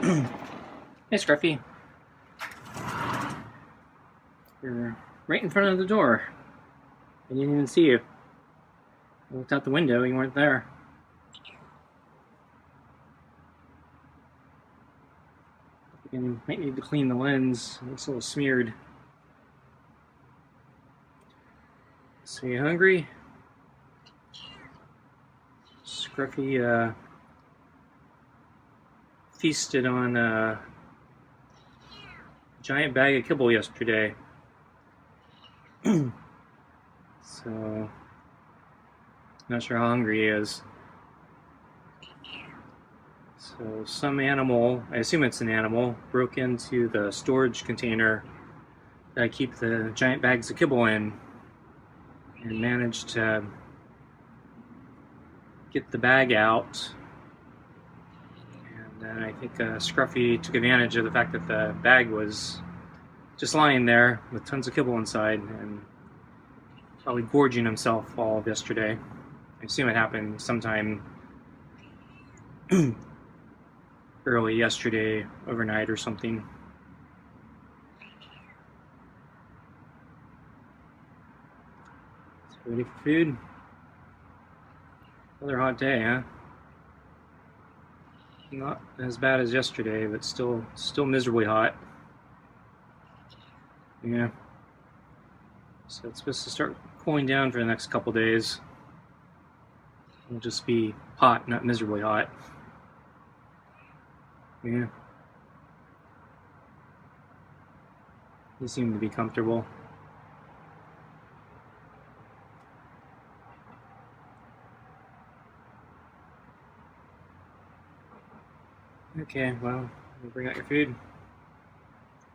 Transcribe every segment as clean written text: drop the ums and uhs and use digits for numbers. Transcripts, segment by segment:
Hey, Scruffy. You're right in front of the door. I didn't even see you. I looked out the window, you weren't there. You might need to clean the lens. It looks a little smeared. So you hungry? Scruffy feasted on a giant bag of kibble yesterday. So, not sure how hungry he is. So some animal, I assume it's an animal, broke into the storage container that I keep the giant bags of kibble in and managed to get the bag out. And I think Scruffy took advantage of the fact that the bag was just lying there with tons of kibble inside and probably gorging himself all of yesterday. I assume it happened sometime early yesterday, overnight or something. So ready for food? Another hot day, huh? Not as bad as yesterday, but still miserably hot. Yeah. So it's supposed to start cooling down for the next couple days. It'll just be hot, not miserably hot. Yeah. They seem to be comfortable. Okay, well, you bring out your food.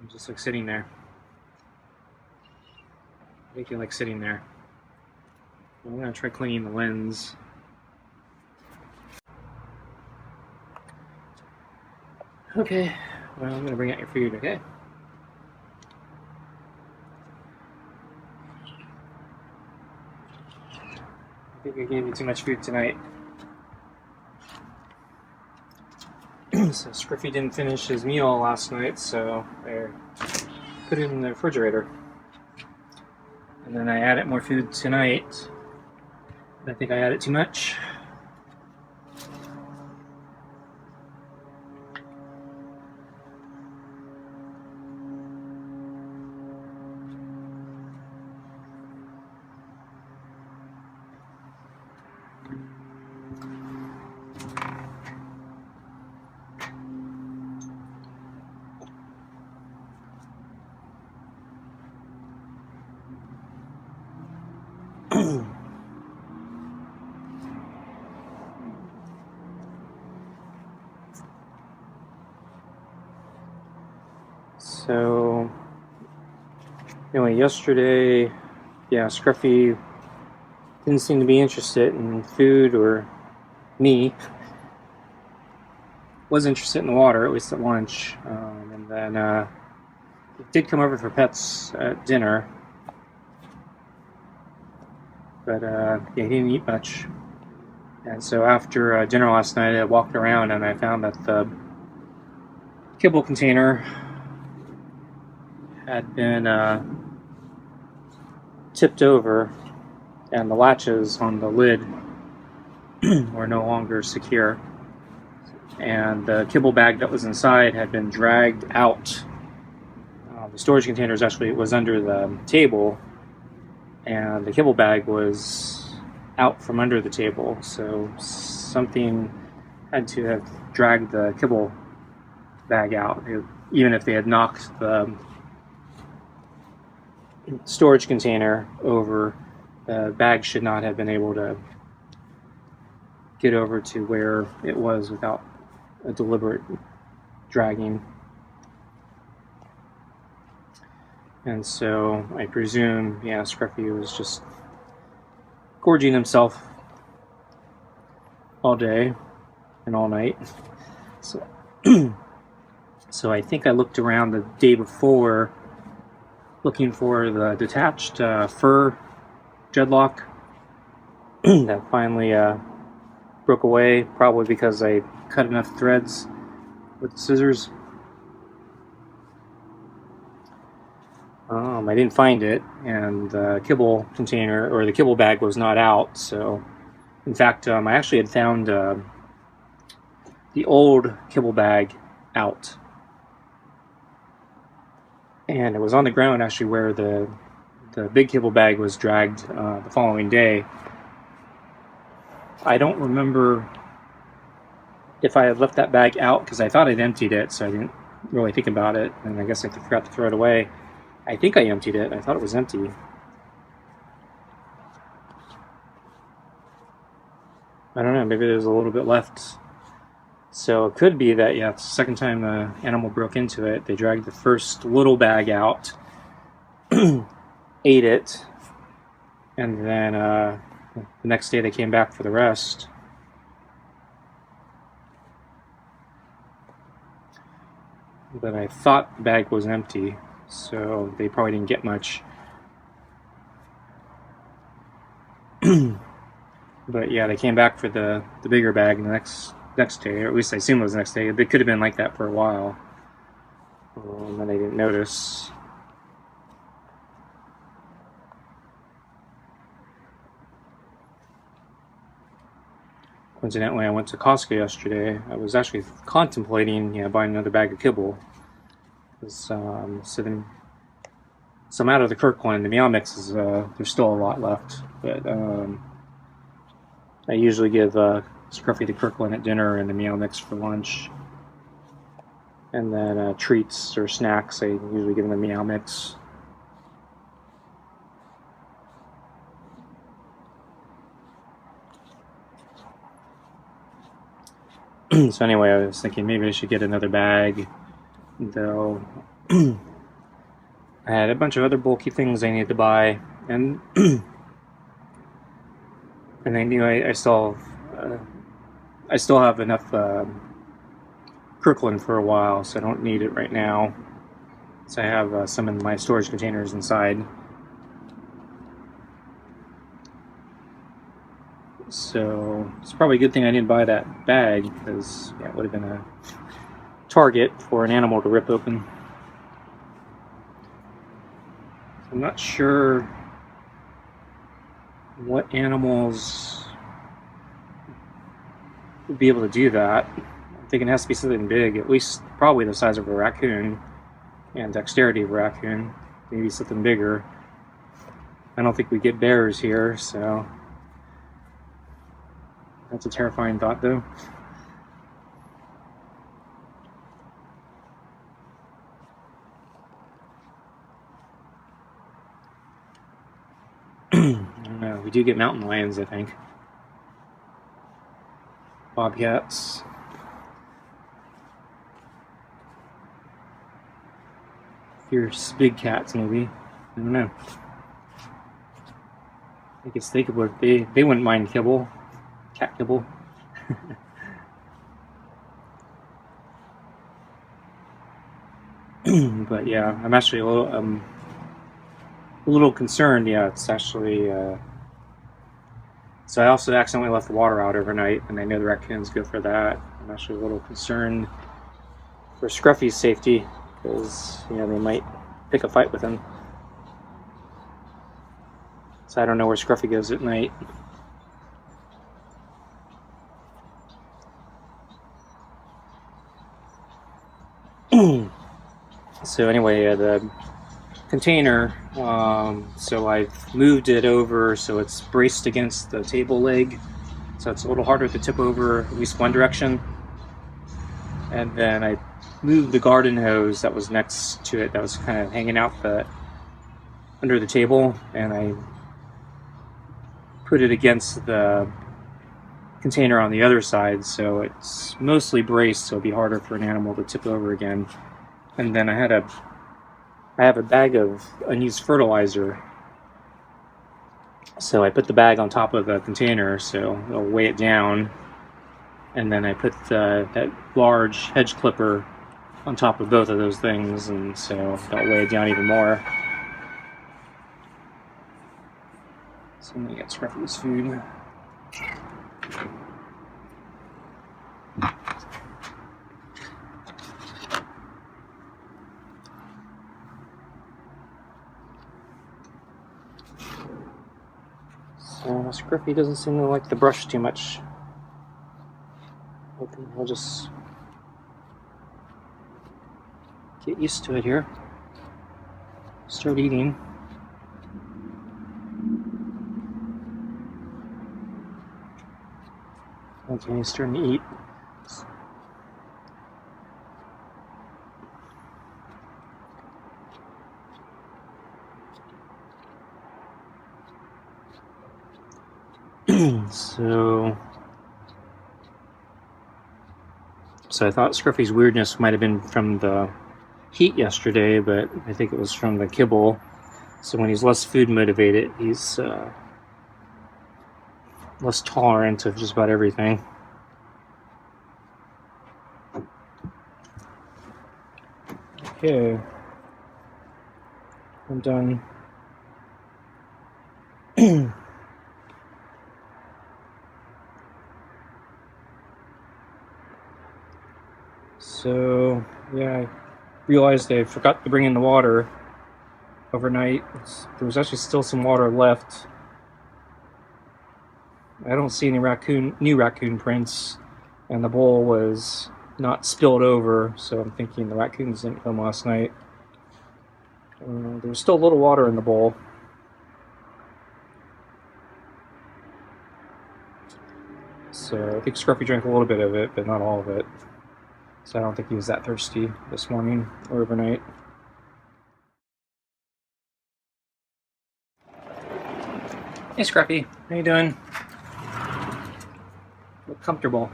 I'm just like sitting there. I think you like sitting there. Well, I'm gonna try cleaning the lens. Okay, well, I'm gonna bring out your food, okay? I think I gave you too much food tonight. So Scruffy didn't finish his meal last night, so I put it in the refrigerator. And then I added more food tonight. I think I added too much. So, anyway, yesterday, Scruffy didn't seem to be interested in food or me. Was interested in the water, at least at lunch. And then he did come over for pets at dinner. But he didn't eat much. And so after dinner last night, I walked around and I found that the kibble container had been tipped over and the latches on the lid were no longer secure. And the kibble bag that was inside had been dragged out. The storage container was under the table, and the kibble bag was out from under the table, so something had to have dragged the kibble bag out. Even if they had knocked the storage container over, the bag should not have been able to get over to where it was without a deliberate dragging. And so I presume, Scruffy was just gorging himself all day and all night. So, so I think I looked around the day before looking for the detached fur dreadlock that finally broke away, probably because I cut enough threads with the scissors. I didn't find it, and the kibble container, or the kibble bag, was not out. So, in fact, I actually had found the old kibble bag out, and it was on the ground actually where the big kibble bag was dragged the following day. I don't remember if I had left that bag out, because I thought I'd emptied it, so I didn't really think about it, and I guess I forgot to throw it away. I think I emptied it. I thought it was empty. I don't know, maybe there's a little bit left. So it could be that, yeah, it's the second time the animal broke into it. They dragged the first little bag out, ate it, and then the next day they came back for the rest. But I thought the bag was empty, so they probably didn't get much. But yeah, they came back for the bigger bag the next day, or at least I assume it was the next day. It could have been like that for a while, and I didn't notice. Coincidentally, I went to Costco yesterday. I was actually contemplating, buying another bag of kibble. So I'm out of the Kirkland. The meow mixes, there's still a lot left, but I usually give Scruffy the Kirkland at dinner and the meow mix for lunch, and then treats or snacks, I usually give them the meow mix. So anyway, I was thinking maybe I should get another bag, though. I had a bunch of other bulky things I needed to buy, and and I knew I still have enough Kirkland for a while, so I don't need it right now. So I have some in my storage containers inside. So it's probably a good thing I didn't buy that bag, because it would have been a target for an animal to rip open. I'm not sure what animals would be able to do that. I'm thinking it has to be something big, at least probably the size of a raccoon and dexterity of a raccoon. Maybe something bigger. I don't think we get bears here, so that's a terrifying thought, though. I don't know. We do get mountain lions, I think. Bobcats. Fierce big cats, maybe. I don't know. I guess they wouldn't mind kibble. Cat kibble. But yeah, I'm actually a little concerned. Yeah, it's actually. So I also accidentally left the water out overnight, and I know the raccoons go for that. I'm actually a little concerned for Scruffy's safety, because they might pick a fight with him. So I don't know where Scruffy goes at night. So anyway, the container, so I've moved it over so it's braced against the table leg, so it's a little harder to tip over, at least one direction. And then I moved the garden hose that was next to it, that was kind of hanging out under the table, and I put it against the container on the other side, so it's mostly braced, so it'll be harder for an animal to tip over again. And then I have a bag of unused fertilizer, so I put the bag on top of the container so it'll weigh it down, and then I put that large hedge clipper on top of both of those things, and so that'll weigh it down even more. So I'm gonna get Scruffy's food. Scruffy doesn't seem to like the brush too much. Okay, I'll just get used to it here. Start eating. Okay, he's starting to eat. So I thought Scruffy's weirdness might have been from the heat yesterday, but I think it was from the kibble. So when he's less food motivated, he's less tolerant of just about everything. Okay, I'm done. So, yeah, I realized I forgot to bring in the water overnight. There was actually still some water left. I don't see any new raccoon prints, and the bowl was not spilled over, so I'm thinking the raccoons didn't come last night. There was still a little water in the bowl. So I think Scruffy drank a little bit of it, but not all of it. So I don't think he was that thirsty this morning or overnight. Hey Scruffy, how you doing? Look comfortable.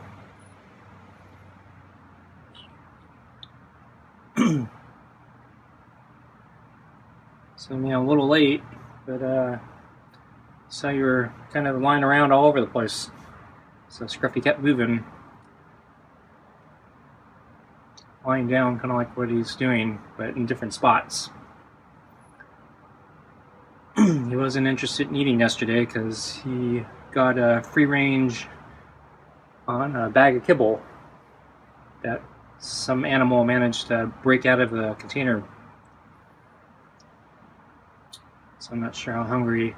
So yeah, a little late, but saw you were kind of lying around all over the place. So Scruffy kept moving, lying down, kind of like what he's doing, but in different spots. He wasn't interested in eating yesterday because he got a free range on a bag of kibble that some animal managed to break out of the container. So I'm not sure how hungry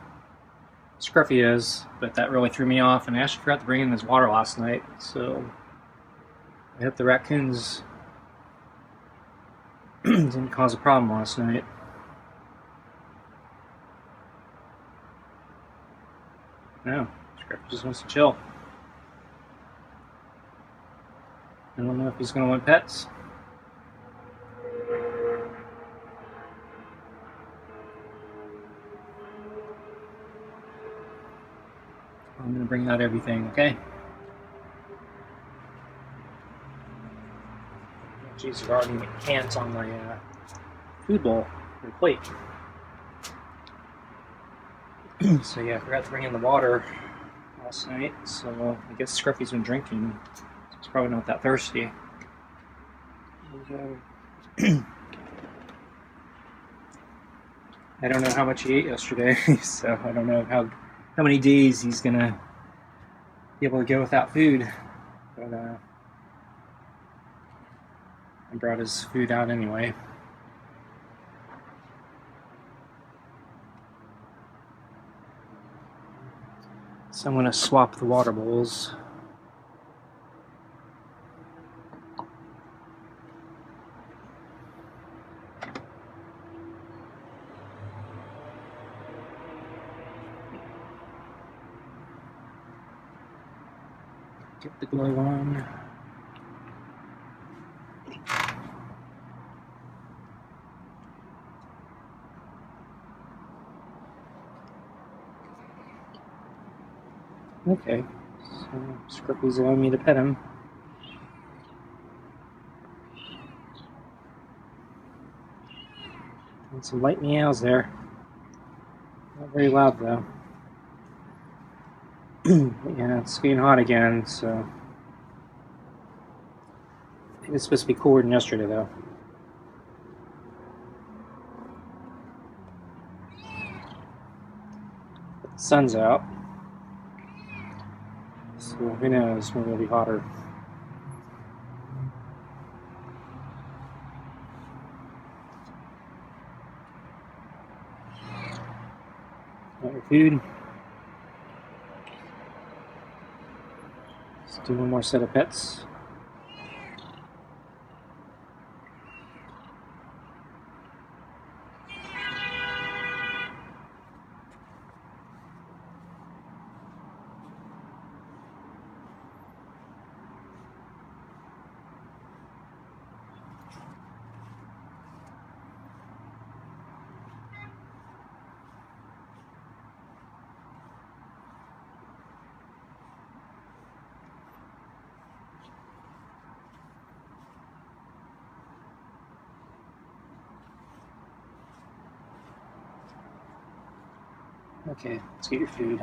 Scruffy is, but that really threw me off, and I actually forgot to bring in his water last night, so I hope the raccoons didn't cause a problem last night. No, Scruffy just wants to chill. I don't know if he's going to want pets. I'm going to bring out everything, okay? Jeez, there are already cans on my food bowl or plate. So yeah, I forgot to bring in the water last night, so I guess Scruffy's been drinking. So he's probably not that thirsty. I don't know how much he ate yesterday, so I don't know how many days he's gonna be able to go without food. But I brought his food out anyway. So I'm gonna swap the water bowls. Get the glove on. Okay, so Scruffy's allowing me to pet him. And some light meows there. Not very loud though. Yeah, it's getting hot again, so I think it's supposed to be cooler than yesterday though. But the sun's out, so who knows when it'll be hotter. Got your food. Let's do one more set of pets. Okay, let's get your food.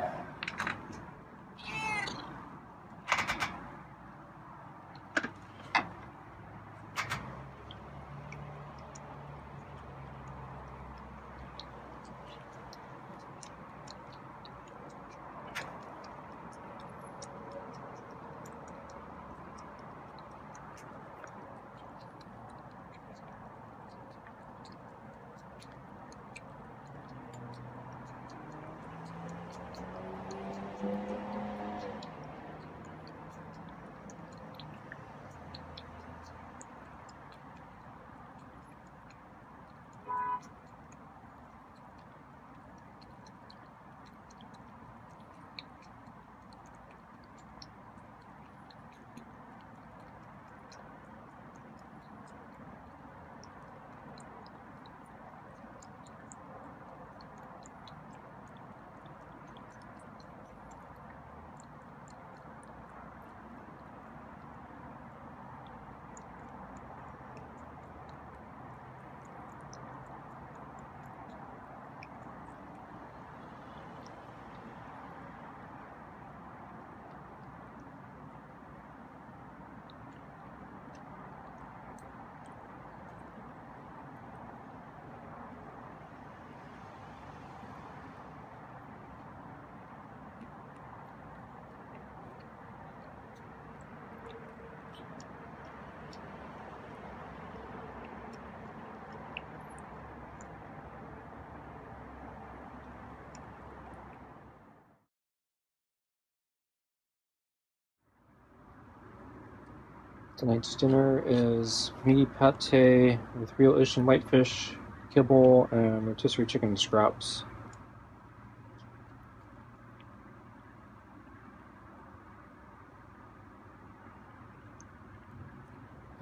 Tonight's dinner is meaty pate with real ocean whitefish, kibble, and rotisserie chicken scraps.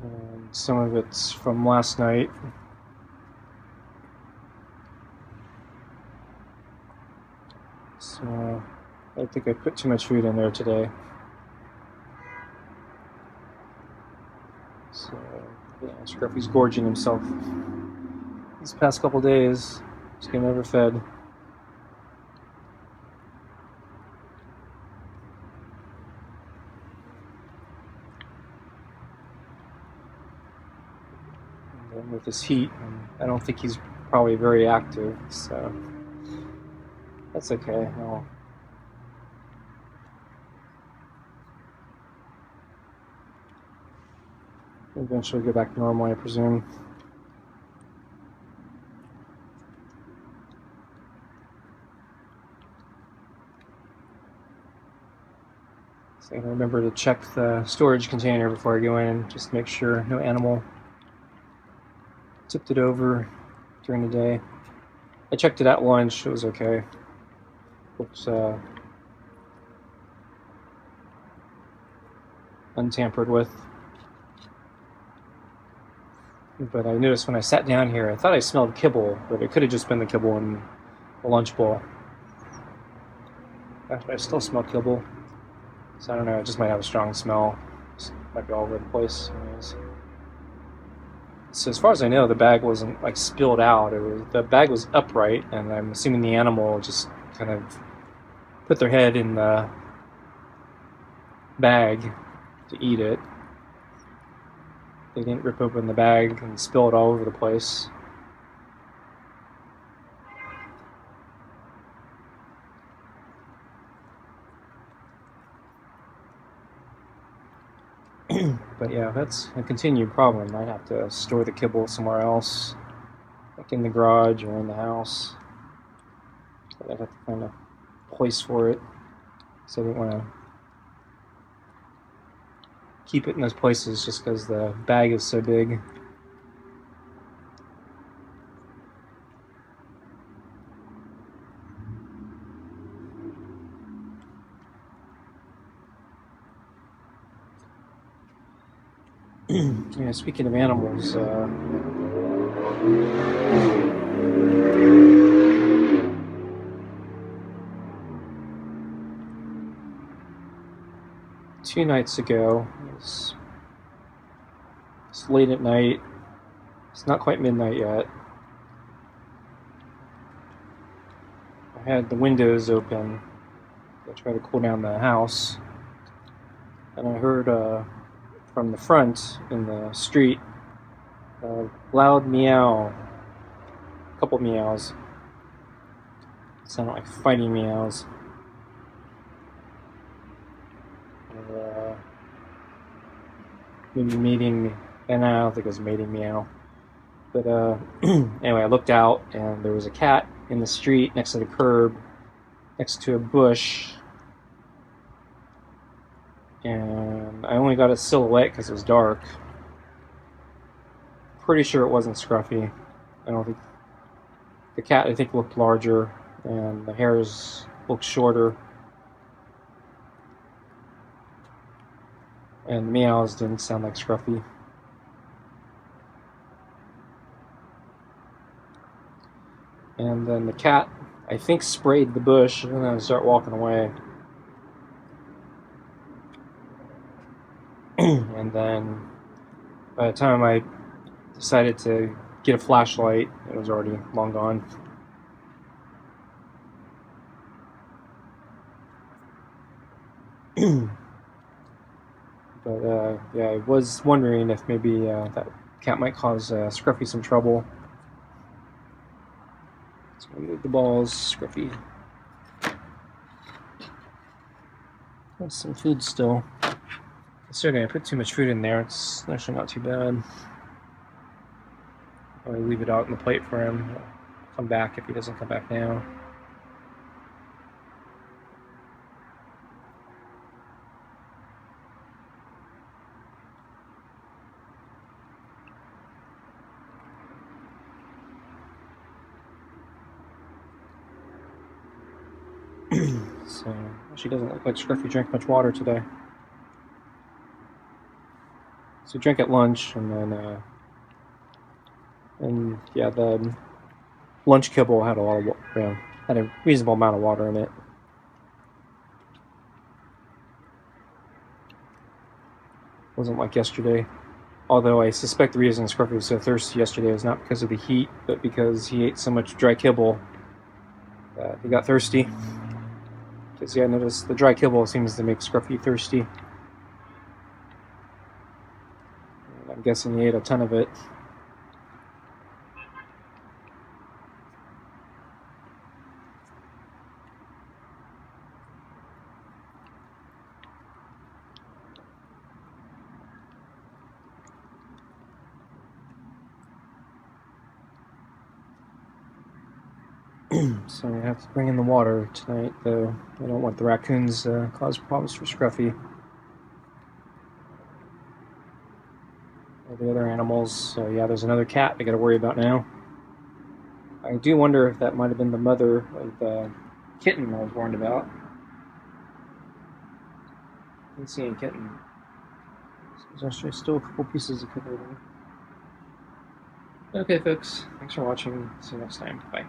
And some of it's from last night. So I think I put too much food in there today. So yeah, Scruffy's gorging himself these past couple days. He's getting overfed. And then with this heat, I don't think he's probably very active, so that's okay. I'll eventually go back to normal, I presume. So I gotta remember to check the storage container before I go in, just to make sure no animal tipped it over during the day. I checked it at lunch, it was okay. Looked untampered with. But I noticed when I sat down here, I thought I smelled kibble, but it could have just been the kibble in the lunch bowl. Actually, I still smell kibble. So I don't know, it just might have a strong smell. It might be all over the place. Anyways. So as far as I know, the bag wasn't like spilled out. The bag was upright, and I'm assuming the animal just kind of put their head in the bag to eat it. They didn't rip open the bag and spill it all over the place. But yeah, that's a continued problem. I'd have to store the kibble somewhere else, like in the garage or in the house. But I'd have to find a place for it, so I didn't want to keep it in those places just because the bag is so big. Yeah, speaking of animals, 2 nights ago, it's late at night, it's not quite midnight yet. I had the windows open to try to cool down the house, and I heard from the front in the street a loud meow, a couple meows. It sounded like fighting meows. Maybe mating, and I don't think it was mating meow. But anyway, I looked out and there was a cat in the street next to the curb, next to a bush. And I only got a silhouette because it was dark. Pretty sure it wasn't Scruffy. I don't think the cat, I think, looked larger and the hairs looked shorter. And the meows didn't sound like Scruffy. And then the cat, I think, sprayed the bush and then started walking away. And then by the time I decided to get a flashlight, it was already long gone. But yeah, I was wondering if maybe that cat might cause Scruffy some trouble. So I'm gonna move the balls, Scruffy. There's some food still. Considering I put too much food in there, it's actually not too bad. I'll leave it out on the plate for him. He'll come back if he doesn't come back now. So, she doesn't look like Scruffy drank much water today. So drank at lunch, and then, and yeah, the lunch kibble had a lot of, had a reasonable amount of water in it. Wasn't like yesterday. Although I suspect the reason Scruffy was so thirsty yesterday was not because of the heat, but because he ate so much dry kibble that he got thirsty. Because yeah, I noticed the dry kibble seems to make Scruffy thirsty. And I'm guessing he ate a ton of it. So I have to bring in the water tonight, though. I don't want the raccoons cause problems for Scruffy. Or the other animals. So yeah, there's another cat I gotta worry about now. I do wonder if that might have been the mother of the kitten I was warned about. I didn't see any kitten. So there's actually still a couple pieces of kibble there. Okay, folks. Thanks for watching. See you next time. Bye.